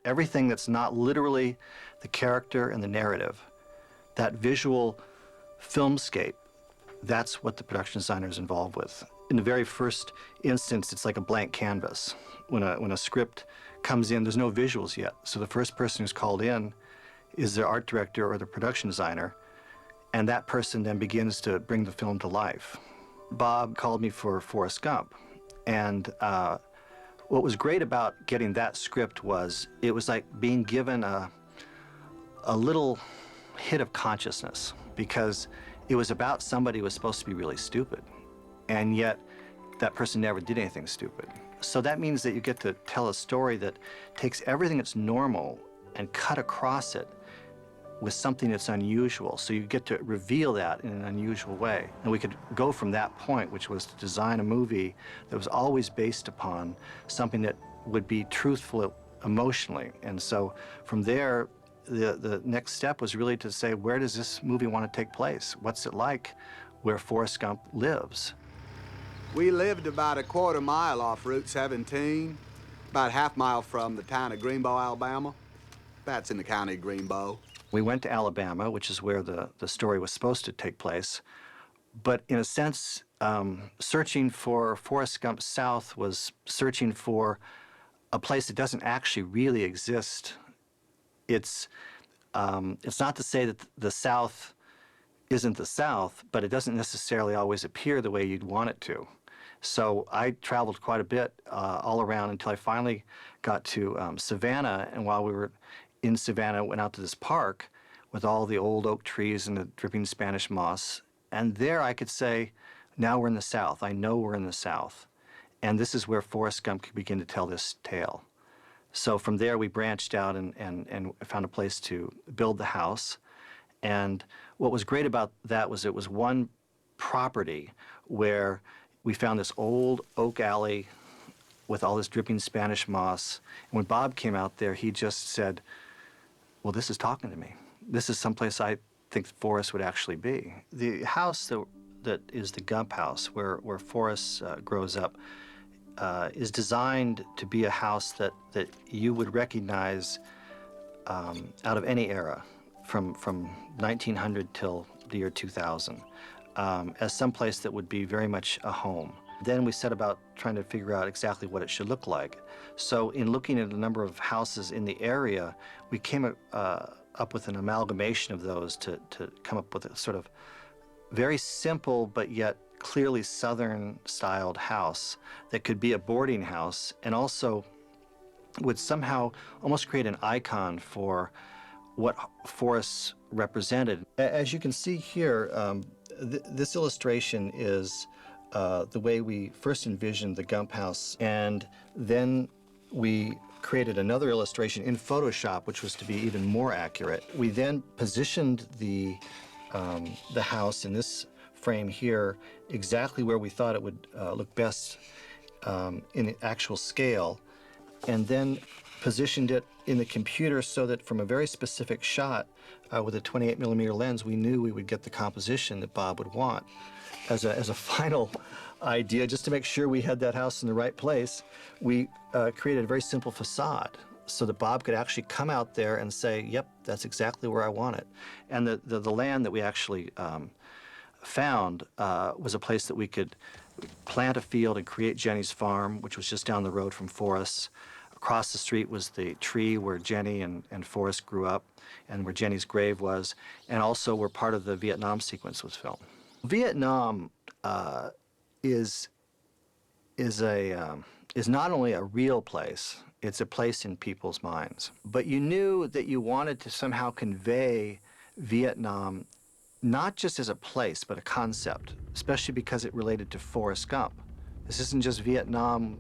Everything that's not literally the character and the narrative, that visual filmscape, that's what the production designer is involved with. In the very first instance, it's like a blank canvas. When a script comes in, there's no visuals yet. So the first person who's called in is the art director or the production designer, and that person then begins to bring the film to life. Bob called me for Forrest Gump, and what was great about getting that script was it was like being given a little hit of consciousness, because it was about somebody who was supposed to be really stupid, and yet that person never did anything stupid. So that means that you get to tell a story that takes everything that's normal and cut across it with something that's unusual. So you get to reveal that in an unusual way. And we could go from that point, which was to design a movie that was always based upon something that would be truthful emotionally. And so from there, the next step was really to say, where does this movie want to take place? What's it like where Forrest Gump lives? We lived about a quarter mile off Route 17, about a half mile from the town of Greenbow, Alabama. That's in the county of Greenbow. We went to Alabama, which is where the story was supposed to take place. But in a sense, searching for Forrest Gump South was searching for a place that doesn't actually really exist. It's not to say that the South isn't the South, but it doesn't necessarily always appear the way you'd want it to. So I traveled quite a bit all around until I finally got to Savannah, and while we were in Savannah, went out to this park with all the old oak trees and the dripping Spanish moss. And there I could say, now we're in the South. I know we're in the South. And this is where Forrest Gump could begin to tell this tale. So from there, we branched out and found a place to build the house. And what was great about that was it was one property where we found this old oak alley with all this dripping Spanish moss. And when Bob came out there, he just said, well, this is talking to me. This is someplace I think Forrest would actually be. The house that is the Gump house, where Forrest grows up, is designed to be a house that you would recognize out of any era, from 1900 till the year 2000, as someplace that would be very much a home. Then we set about trying to figure out exactly what it should look like. So in looking at a number of houses in the area, we came up with an amalgamation of those to come up with a sort of very simple but yet clearly Southern-styled house that could be a boarding house and also would somehow almost create an icon for what Forrest represented. As you can see here, this illustration is the way we first envisioned the Gump house, and then we created another illustration in Photoshop, which was to be even more accurate. We then positioned the house in this frame here exactly where we thought it would look best in actual scale, and then positioned it in the computer so that from a very specific shot with a 28mm lens, we knew we would get the composition that Bob would want. As a final idea, just to make sure we had that house in the right place, we created a very simple facade so that Bob could actually come out there and say, yep, that's exactly where I want it. And the land that we actually found was a place that we could plant a field and create Jenny's farm, which was just down the road from Forrest. Across the street was the tree where Jenny and Forrest grew up and where Jenny's grave was, and also where part of the Vietnam sequence was filmed. Vietnam is not only a real place, it's a place in people's minds. But you knew that you wanted to somehow convey Vietnam not just as a place, but a concept, especially because it related to Forrest Gump. This isn't just Vietnam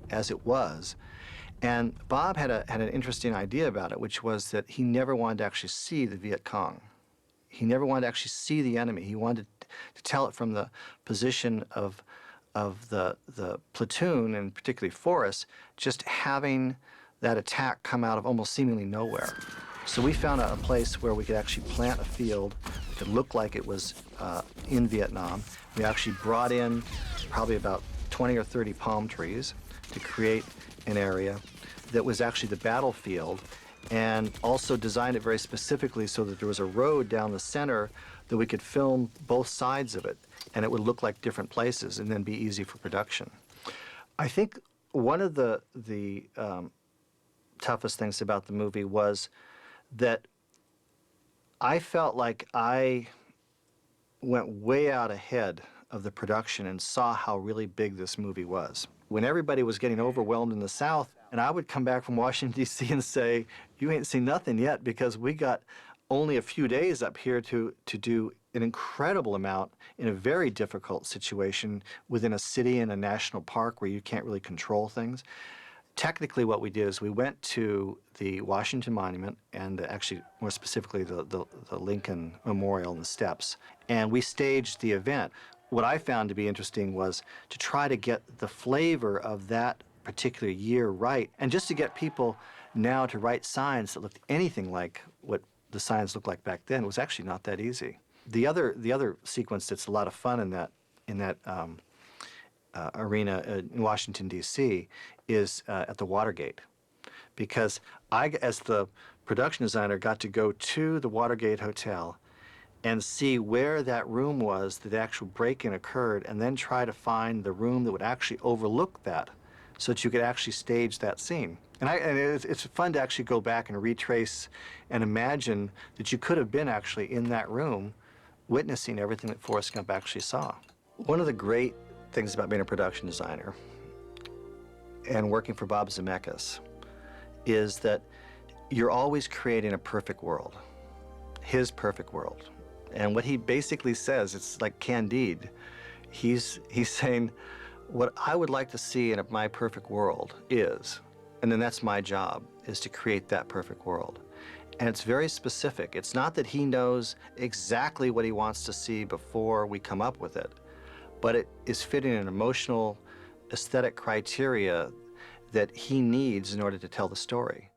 as it was. And Bob had an interesting idea about it, which was that he never wanted to actually see the Viet Cong. He never wanted to actually see the enemy. He wanted to tell it from the position of the platoon, and particularly Forrest, just having that attack come out of almost seemingly nowhere. So we found a place where we could actually plant a field that could look like it was in Vietnam. We actually brought in probably about 20 or 30 palm trees to create an area. that was actually the battlefield, and also designed it very specifically so that there was a road down the center that we could film both sides of it, and it would look like different places and then be easy for production. I think one of the toughest things about the movie was that I felt like I went way out ahead of the production and saw how really big this movie was. When everybody was getting overwhelmed in the South, and I would come back from Washington, D.C. and say, you ain't seen nothing yet, because we got only a few days up here to do an incredible amount in a very difficult situation within a city and a national park where you can't really control things. Technically, what we did is we went to the Washington Monument, and actually more specifically the Lincoln Memorial and the steps, and we staged the event. What I found to be interesting was to try to get the flavor of that particular year right, and just to get people now to write signs that looked anything like what the signs looked like back then was actually not that easy. The other sequence that's a lot of fun in that arena in Washington, D.C. is at the Watergate, because I, as the production designer, got to go to the Watergate Hotel and see where that room was that the actual break-in occurred, and then try to find the room that would actually overlook that so that you could actually stage that scene. And it's fun to actually go back and retrace and imagine that you could have been actually in that room witnessing everything that Forrest Gump actually saw. One of the great things about being a production designer and working for Bob Zemeckis is that you're always creating a perfect world, his perfect world. And what he basically says, it's like Candide. He's saying, what I would like to see in my perfect world is, and then that's my job, is to create that perfect world. And it's very specific. It's not that he knows exactly what he wants to see before we come up with it, but it is fitting an emotional, aesthetic criteria that he needs in order to tell the story.